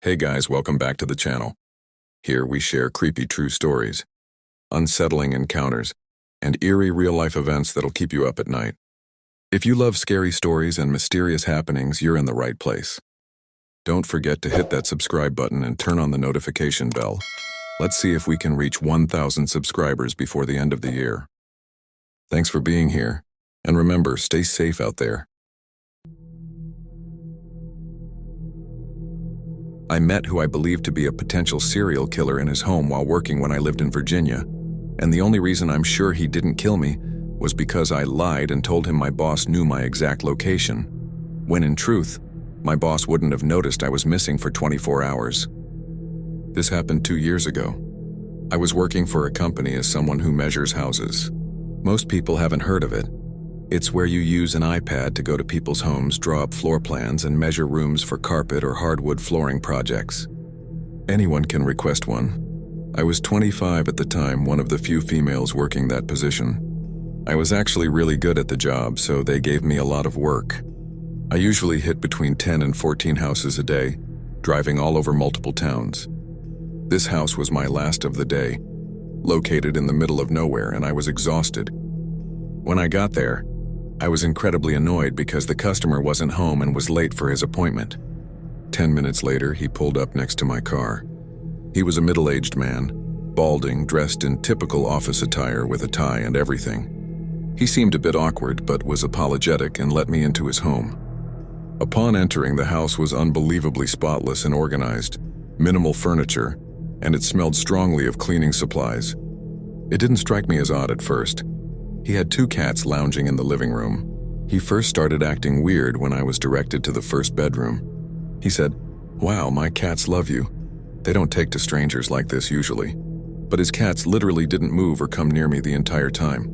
Hey guys, welcome back to the channel. Here we share creepy true stories, unsettling encounters, and eerie real-life events that'll keep you up at night. If you love scary stories and mysterious happenings, you're in the right place. Don't forget to hit that subscribe button and turn on the notification bell. Let's see if we can reach 1,000 subscribers before the end of the year. Thanks for being here, and remember, stay safe out there. I met who I believed to be a potential serial killer in his home while working when I lived in Virginia, and the only reason I'm sure he didn't kill me was because I lied and told him my boss knew my exact location, when in truth, my boss wouldn't have noticed I was missing for 24 hours. This happened 2 years ago. I was working for a company as someone who measures houses. Most people haven't heard of it. It's where you use an iPad to go to people's homes, draw up floor plans, and measure rooms for carpet or hardwood flooring projects. Anyone can request one. I was 25 at the time, one of the few females working that position. I was actually really good at the job, so they gave me a lot of work. I usually hit between 10 and 14 houses a day, driving all over multiple towns. This house was my last of the day, located in the middle of nowhere, and I was exhausted. When I got there, I was incredibly annoyed because the customer wasn't home and was late for his appointment. 10 minutes later, he pulled up next to my car. He was a middle-aged man, balding, dressed in typical office attire with a tie and everything. He seemed a bit awkward, but was apologetic and let me into his home. Upon entering, the house was unbelievably spotless and organized, minimal furniture, and it smelled strongly of cleaning supplies. It didn't strike me as odd at first. He had 2 cats lounging in the living room. He first started acting weird when I was directed to the first bedroom. He said, "Wow, my cats love you. They don't take to strangers like this usually." But his cats literally didn't move or come near me the entire time.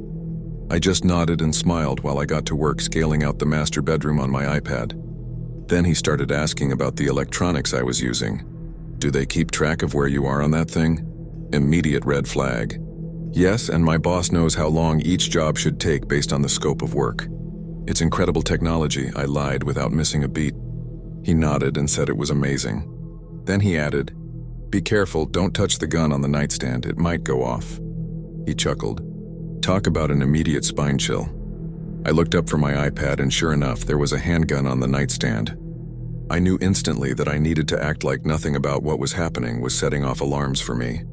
I just nodded and smiled while I got to work scaling out the master bedroom on my iPad. Then he started asking about the electronics I was using. "Do they keep track of where you are on that thing?" Immediate red flag. Yes, and my boss knows how long each job should take based on the scope of work. It's incredible technology, I lied without missing a beat. He nodded and said it was amazing. Then he added, "Be careful, don't touch the gun on the nightstand, it might go off." He chuckled. Talk about an immediate spine chill. I looked up from my iPad and sure enough, there was a handgun on the nightstand. I knew instantly that I needed to act like nothing about what was happening was setting off alarms for me.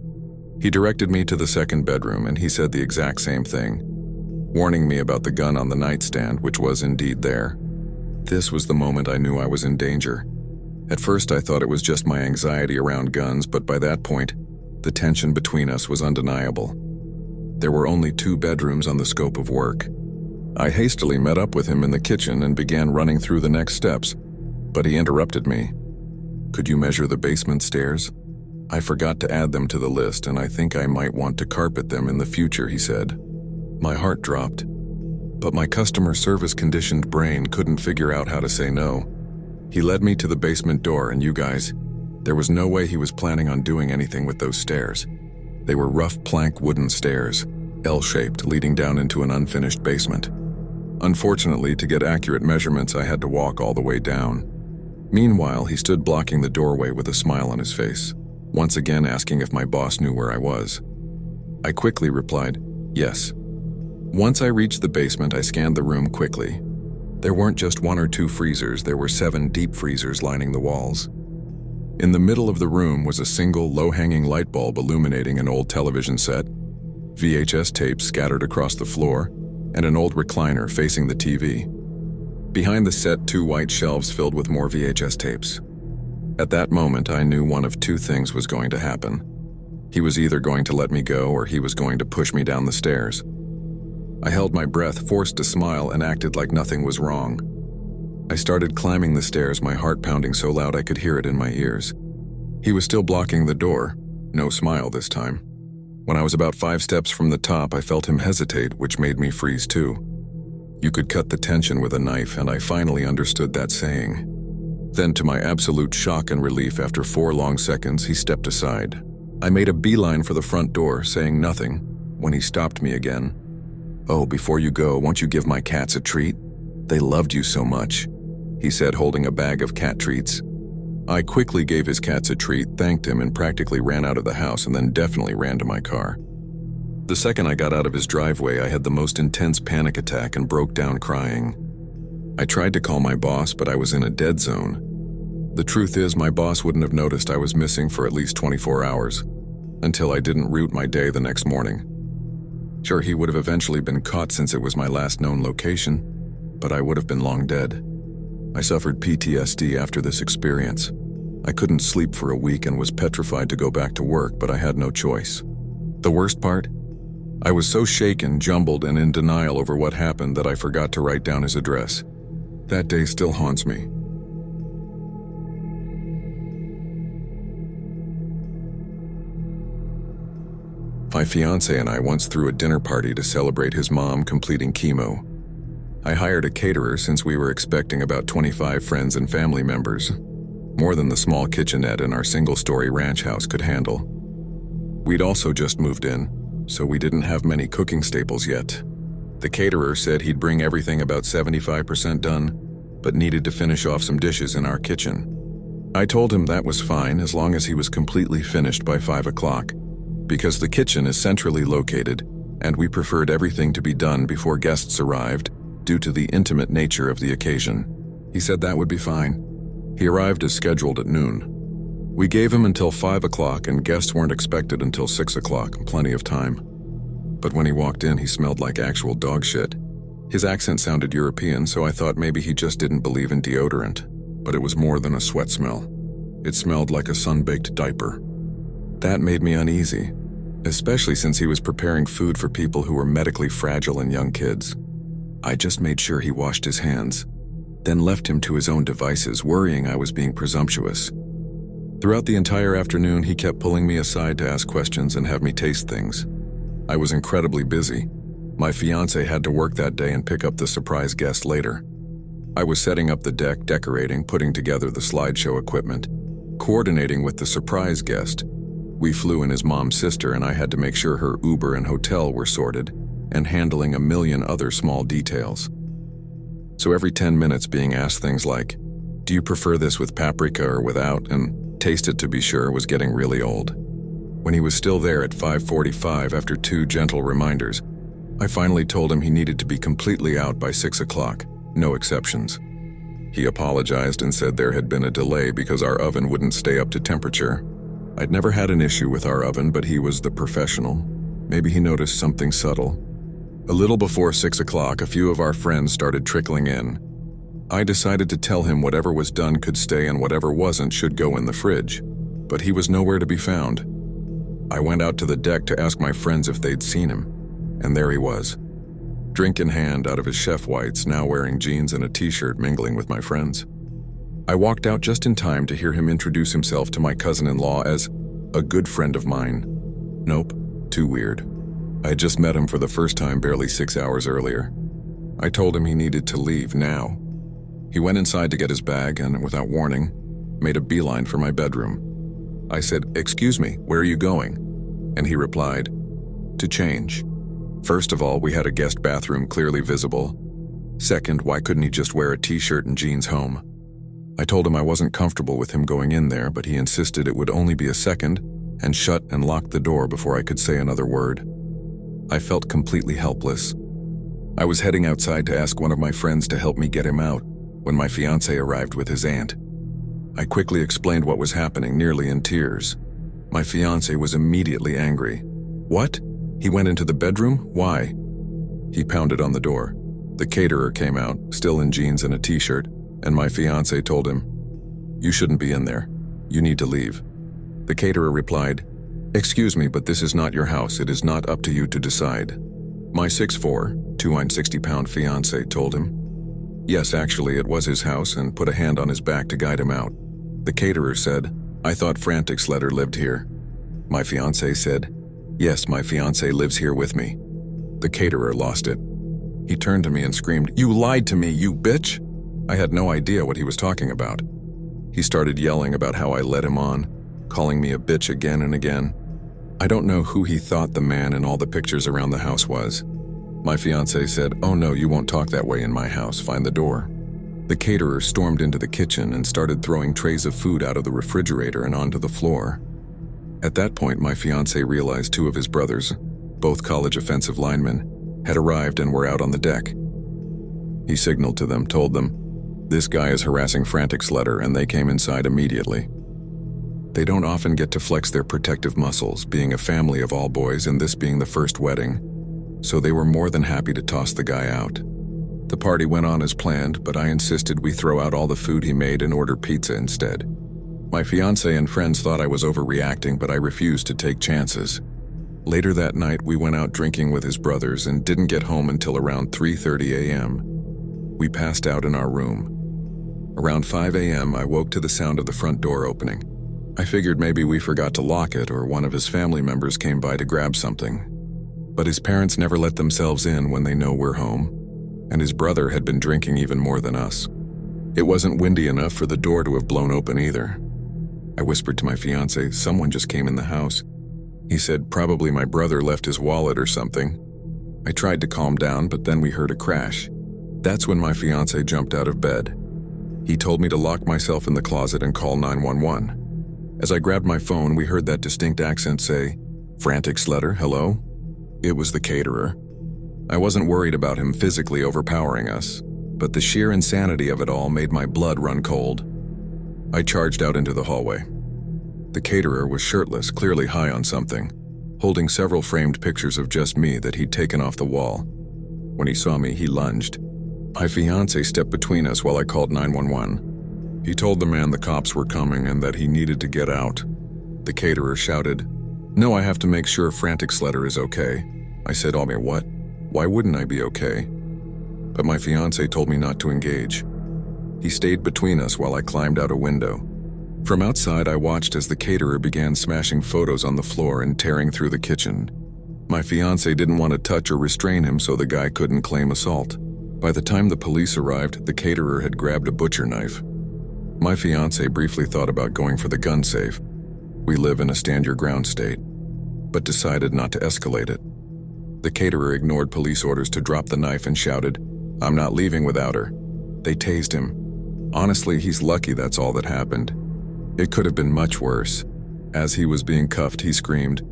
He directed me to the second bedroom and he said the exact same thing, warning me about the gun on the nightstand, which was indeed there. This was the moment I knew I was in danger. At first I thought it was just my anxiety around guns, but by that point, the tension between us was undeniable. There were only 2 bedrooms on the scope of work. I hastily met up with him in the kitchen and began running through the next steps, but he interrupted me. "Could you measure the basement stairs? I forgot to add them to the list, and I think I might want to carpet them in the future," he said. My heart dropped, but my customer service conditioned brain couldn't figure out how to say no. He led me to the basement door, and you guys, there was no way he was planning on doing anything with those stairs. They were rough plank wooden stairs, L-shaped, leading down into an unfinished basement. Unfortunately, to get accurate measurements, I had to walk all the way down. Meanwhile, he stood blocking the doorway with a smile on his face, once again asking if my boss knew where I was. I quickly replied, "Yes." Once I reached the basement, I scanned the room quickly. There weren't just 1 or 2 freezers, there were 7 deep freezers lining the walls. In the middle of the room was a single low-hanging light bulb illuminating an old television set, VHS tapes scattered across the floor, and an old recliner facing the TV. Behind the set, 2 white shelves filled with more VHS tapes. At that moment, I knew one of 2 things was going to happen. He was either going to let me go or he was going to push me down the stairs. I held my breath, forced a smile, and acted like nothing was wrong. I started climbing the stairs, my heart pounding so loud I could hear it in my ears. He was still blocking the door, no smile this time. When I was about 5 steps from the top, I felt him hesitate, which made me freeze too. You could cut the tension with a knife, and I finally understood that saying. Then, to my absolute shock and relief, after 4 long seconds, he stepped aside. I made a beeline for the front door, saying nothing, when he stopped me again. "Oh, before you go, won't you give my cats a treat? They loved you so much," he said, holding a bag of cat treats. I quickly gave his cats a treat, thanked him, and practically ran out of the house and then definitely ran to my car. The second I got out of his driveway, I had the most intense panic attack and broke down crying. I tried to call my boss, but I was in a dead zone. The truth is, my boss wouldn't have noticed I was missing for at least 24 hours, until I didn't route my day the next morning. Sure, he would have eventually been caught since it was my last known location, but I would have been long dead. I suffered PTSD after this experience. I couldn't sleep for a week and was petrified to go back to work, but I had no choice. The worst part? I was so shaken, jumbled, and in denial over what happened that I forgot to write down his address. That day still haunts me. My fiancé and I once threw a dinner party to celebrate his mom completing chemo. I hired a caterer since we were expecting about 25 friends and family members, more than the small kitchenette in our single-story ranch house could handle. We'd also just moved in, so we didn't have many cooking staples yet. The caterer said he'd bring everything about 75% done, but needed to finish off some dishes in our kitchen. I told him that was fine as long as he was completely finished by 5 o'clock, because the kitchen is centrally located, and we preferred everything to be done before guests arrived due to the intimate nature of the occasion. He said that would be fine. He arrived as scheduled at noon. We gave him until 5 o'clock and guests weren't expected until 6 o'clock, plenty of time. But when he walked in, he smelled like actual dog shit. His accent sounded European, so I thought maybe he just didn't believe in deodorant. But it was more than a sweat smell. It smelled like a sun-baked diaper. That made me uneasy, especially since he was preparing food for people who were medically fragile and young kids. I just made sure he washed his hands, then left him to his own devices, worrying I was being presumptuous. Throughout the entire afternoon, he kept pulling me aside to ask questions and have me taste things. I was incredibly busy. My fiancé had to work that day and pick up the surprise guest later. I was setting up the deck, decorating, putting together the slideshow equipment, coordinating with the surprise guest. We flew in his mom's sister, and I had to make sure her Uber and hotel were sorted, and handling a million other small details. So every 10 minutes being asked things like, "Do you prefer this with paprika or without?" and "Taste it to be sure" was getting really old. When he was still there at 5:45 after 2 gentle reminders, I finally told him he needed to be completely out by 6 o'clock, no exceptions. He apologized and said there had been a delay because our oven wouldn't stay up to temperature. I'd never had an issue with our oven, but he was the professional. Maybe he noticed something subtle. A little before 6 o'clock, a few of our friends started trickling in. I decided to tell him whatever was done could stay and whatever wasn't should go in the fridge, but he was nowhere to be found. I went out to the deck to ask my friends if they'd seen him, and there he was, drink in hand out of his chef whites, now wearing jeans and a t-shirt, mingling with my friends. I walked out just in time to hear him introduce himself to my cousin-in-law as a good friend of mine. Nope, too weird. I had just met him for the first time barely 6 hours earlier. I told him he needed to leave now. He went inside to get his bag and, without warning, made a beeline for my bedroom. I said, "Excuse me, where are you going?" And he replied, "To change. First of all, we had a guest bathroom clearly visible. Second, why couldn't he just wear a t-shirt and jeans home?" I told him I wasn't comfortable with him going in there, but he insisted it would only be a second and shut and locked the door before I could say another word. I felt completely helpless. I was heading outside to ask one of my friends to help me get him out when my fiancé arrived with his aunt. I quickly explained what was happening, nearly in tears. My fiancé was immediately angry. "What? He went into the bedroom? Why?" He pounded on the door. The caterer came out, still in jeans and a t-shirt, and my fiancé told him, "You shouldn't be in there. You need to leave." The caterer replied, "Excuse me, but this is not your house. It is not up to you to decide." My 6'4", 260-pound fiancé told him, yes, actually, it was his house, and put a hand on his back to guide him out. The caterer said, "I thought Frantic Slater lived here." My fiancé said, "Yes, my fiancé lives here with me." The caterer lost it. He turned to me and screamed, "You lied to me, you bitch!" I had no idea what he was talking about. He started yelling about how I led him on, calling me a bitch again and again. I don't know who he thought the man in all the pictures around the house was. My fiancé said, "Oh no, you won't talk that way in my house, find the door." The caterer stormed into the kitchen and started throwing trays of food out of the refrigerator and onto the floor. At that point, my fiancé realized two of his brothers, both college offensive linemen, had arrived and were out on the deck. He signaled to them, told them, "This guy is harassing Frantic Slater," and they came inside immediately. They don't often get to flex their protective muscles, being a family of all boys and this being the first wedding, so they were more than happy to toss the guy out. The party went on as planned, but I insisted we throw out all the food he made and order pizza instead. My fiancé and friends thought I was overreacting, but I refused to take chances. Later that night, we went out drinking with his brothers and didn't get home until around 3:30 a.m. We passed out in our room. Around 5 a.m., I woke to the sound of the front door opening. I figured maybe we forgot to lock it or one of his family members came by to grab something. But his parents never let themselves in when they know we're home, and his brother had been drinking even more than us. It wasn't windy enough for the door to have blown open either. I whispered to my fiancé, "Someone just came in the house." He said, "Probably my brother left his wallet or something." I tried to calm down, but then we heard a crash. That's when my fiancé jumped out of bed. He told me to lock myself in the closet and call 911. As I grabbed my phone, we heard that distinct accent say, "Frantic Slater, hello?" It was the caterer. I wasn't worried about him physically overpowering us, but the sheer insanity of it all made my blood run cold. I charged out into the hallway. The caterer was shirtless, clearly high on something, holding several framed pictures of just me that he'd taken off the wall. When he saw me, he lunged. My fiancé stepped between us while I called 911. He told the man the cops were coming and that he needed to get out. The caterer shouted, "No, I have to make sure Frantic Slater is okay." I said, "Oh, man, what? Why wouldn't I be okay?" But my fiancé told me not to engage. He stayed between us while I climbed out a window. From outside, I watched as the caterer began smashing photos on the floor and tearing through the kitchen. My fiancé didn't want to touch or restrain him so the guy couldn't claim assault. By the time the police arrived, the caterer had grabbed a butcher knife. My fiancé briefly thought about going for the gun safe. We live in a stand-your-ground state, but decided not to escalate it. The caterer ignored police orders to drop the knife and shouted, "I'm not leaving without her." They tased him. Honestly, he's lucky that's all that happened. It could have been much worse. As he was being cuffed, he screamed,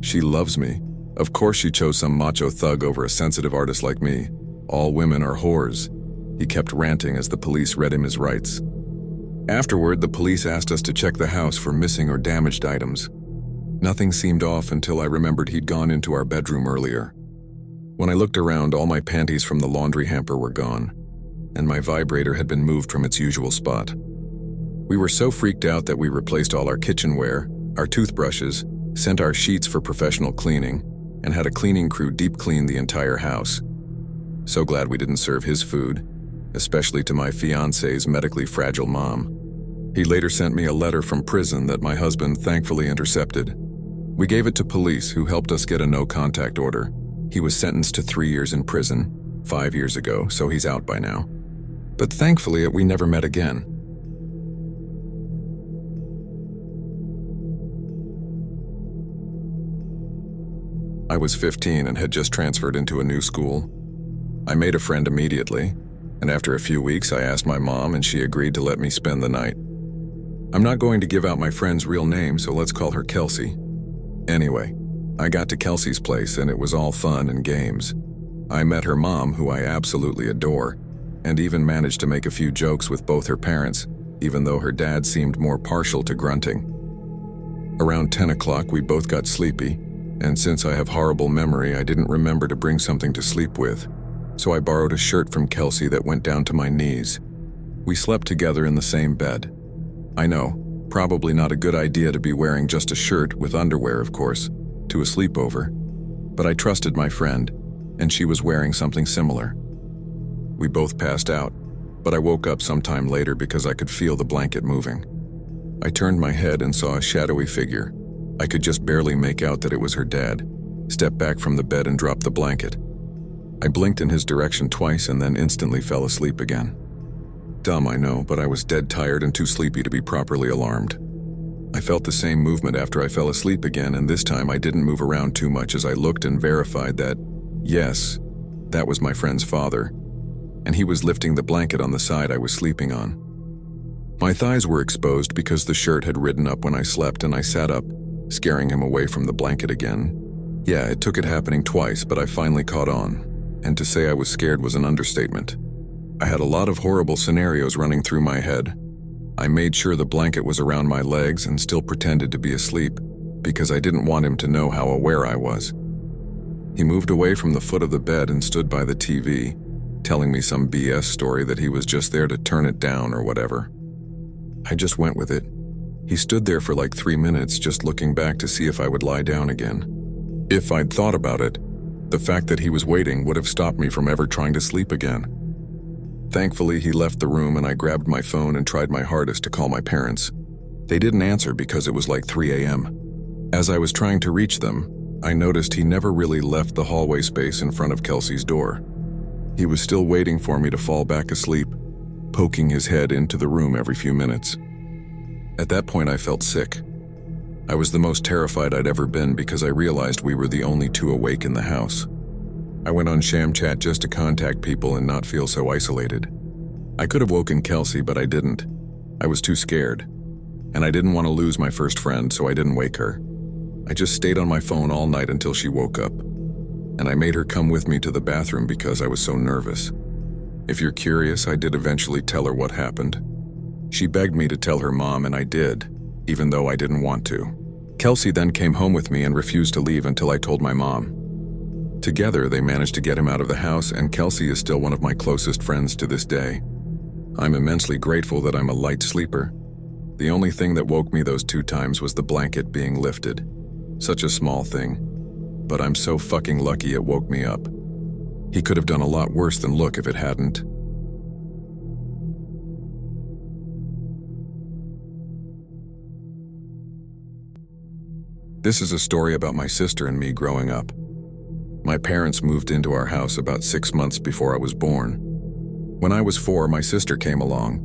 "She loves me. Of course she chose some macho thug over a sensitive artist like me. All women are whores." He kept ranting as the police read him his rights. Afterward, the police asked us to check the house for missing or damaged items. Nothing seemed off until I remembered he'd gone into our bedroom earlier. When I looked around, all my panties from the laundry hamper were gone, and my vibrator had been moved from its usual spot. We were so freaked out that we replaced all our kitchenware, our toothbrushes, sent our sheets for professional cleaning, and had a cleaning crew deep clean the entire house. So glad we didn't serve his food, especially to my fiancé's medically fragile mom. He later sent me a letter from prison that my husband thankfully intercepted. We gave it to police, who helped us get a no-contact order. He was sentenced to 3 years in prison 5 years ago, so he's out by now. But thankfully, we never met again. I was 15 and had just transferred into a new school. I made a friend immediately, and after a few weeks I asked my mom and she agreed to let me spend the night. I'm not going to give out my friend's real name, so let's call her Kelsey. Anyway, I got to Kelsey's place and it was all fun and games. I met her mom, who I absolutely adore, and even managed to make a few jokes with both her parents, even though her dad seemed more partial to grunting. Around 10 o'clock we both got sleepy, and since I have horrible memory, I didn't remember to bring something to sleep with, so I borrowed a shirt from Kelsey that went down to my knees. We slept together in the same bed. I know, probably not a good idea to be wearing just a shirt, with underwear of course, to a sleepover, but I trusted my friend, and she was wearing something similar. We both passed out, but I woke up sometime later because I could feel the blanket moving. I turned my head and saw a shadowy figure. I could just barely make out that it was her dad, stepped back from the bed and dropped the blanket. I blinked in his direction twice and then instantly fell asleep again. Dumb, I know, but I was dead tired and too sleepy to be properly alarmed. I felt the same movement after I fell asleep again, and this time I didn't move around too much as I looked and verified that, yes, that was my friend's father. and he was lifting the blanket on the side I was sleeping on. My thighs were exposed because the shirt had ridden up when I slept, and I sat up, scaring him away from the blanket again. Yeah, it took it happening twice, but I finally caught on, and to say I was scared was an understatement. I had a lot of horrible scenarios running through my head. I made sure the blanket was around my legs and still pretended to be asleep, because I didn't want him to know how aware I was. He moved away from the foot of the bed and stood by the TV, telling me some BS story that he was just there to turn it down or whatever. I just went with it. He stood there for like 3 minutes, just looking back to see if I would lie down again. If I'd thought about it, the fact that he was waiting would have stopped me from ever trying to sleep again. Thankfully, he left the room, and I grabbed my phone and tried my hardest to call my parents. They didn't answer because it was like 3 a.m. As I was trying to reach them, I noticed he never really left the hallway space in front of Kelsey's door. He was still waiting for me to fall back asleep, poking his head into the room every few minutes. At that point, I felt sick. I was the most terrified I'd ever been because I realized we were the only two awake in the house. I went on ShamChat just to contact people and not feel so isolated. I could have woken Kelsey, but I didn't. I was too scared. And I didn't want to lose my first friend, so I didn't wake her. I just stayed on my phone all night until she woke up. And I made her come with me to the bathroom because I was so nervous. If you're curious, I did eventually tell her what happened. She begged me to tell her mom, and I did, even though I didn't want to. Kelsey then came home with me and refused to leave until I told my mom. Together, they managed to get him out of the house, and Kelsey is still one of my closest friends to this day. I'm immensely grateful that I'm a light sleeper. The only thing that woke me those 2 times was the blanket being lifted. Such a small thing, but I'm so fucking lucky it woke me up. He could have done a lot worse than look if it hadn't. This is a story about my sister and me growing up. My parents moved into our house about 6 months before I was born. When I was 4, my sister came along.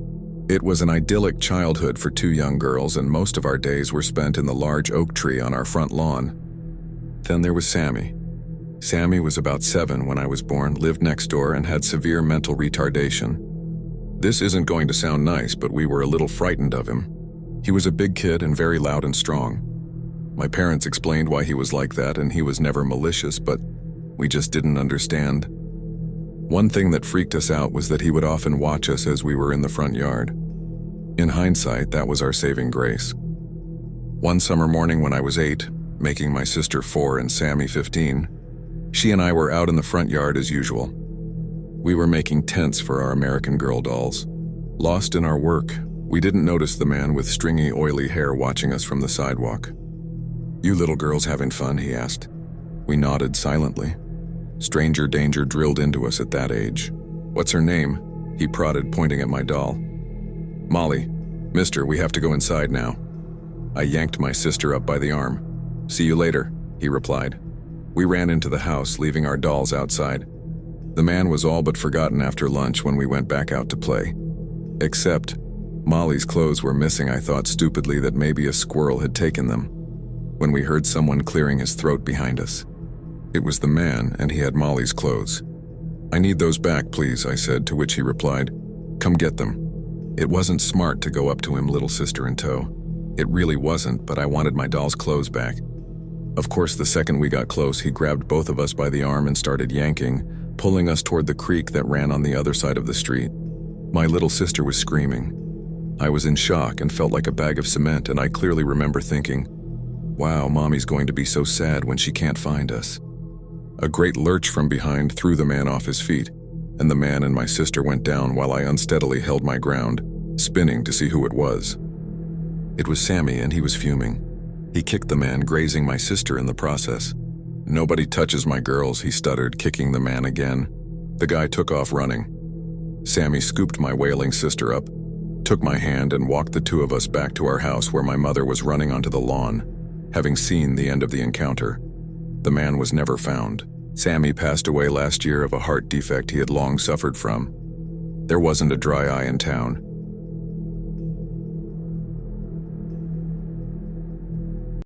It was an idyllic childhood for 2 young girls, and most of our days were spent in the large oak tree on our front lawn. Then there was Sammy. Sammy was about 7 when I was born, lived next door, and had severe mental retardation. This isn't going to sound nice, but we were a little frightened of him. He was a big kid and very loud and strong. My parents explained why he was like that, and he was never malicious, but we just didn't understand. One thing that freaked us out was that he would often watch us as we were in the front yard. In hindsight, that was our saving grace. One summer morning when I was 8, making my sister 4 and Sammy 15, she and I were out in the front yard as usual. We were making tents for our American Girl dolls. Lost in our work, we didn't notice the man with stringy, oily hair watching us from the sidewalk. "You little girls having fun?" he asked. We nodded silently. Stranger danger drilled into us at that age. "What's her name?" he prodded, pointing at my doll. "Molly. Mister, we have to go inside now." I yanked my sister up by the arm. "See you later," he replied. We ran into the house, leaving our dolls outside. The man was all but forgotten after lunch when we went back out to play. Except, Molly's clothes were missing. I thought stupidly that maybe a squirrel had taken them, when we heard someone clearing his throat behind us. It was the man, and he had Molly's clothes. "I need those back, please," I said, to which he replied, "Come get them." It wasn't smart to go up to him, little sister in tow. It really wasn't, but I wanted my doll's clothes back. Of course, the second we got close, he grabbed both of us by the arm and started yanking, pulling us toward the creek that ran on the other side of the street. My little sister was screaming. I was in shock and felt like a bag of cement, and I clearly remember thinking, "Wow, Mommy's going to be so sad when she can't find us." A great lurch from behind threw the man off his feet, and the man and my sister went down while I unsteadily held my ground, spinning to see who it was. It was Sammy, and he was fuming. He kicked the man, grazing my sister in the process. "Nobody touches my girls," he stuttered, kicking the man again. The guy took off running. Sammy scooped my wailing sister up, took my hand, and walked the 2 of us back to our house, where my mother was running onto the lawn, having seen the end of the encounter. The man was never found. Sammy passed away last year of a heart defect he had long suffered from. There wasn't a dry eye in town.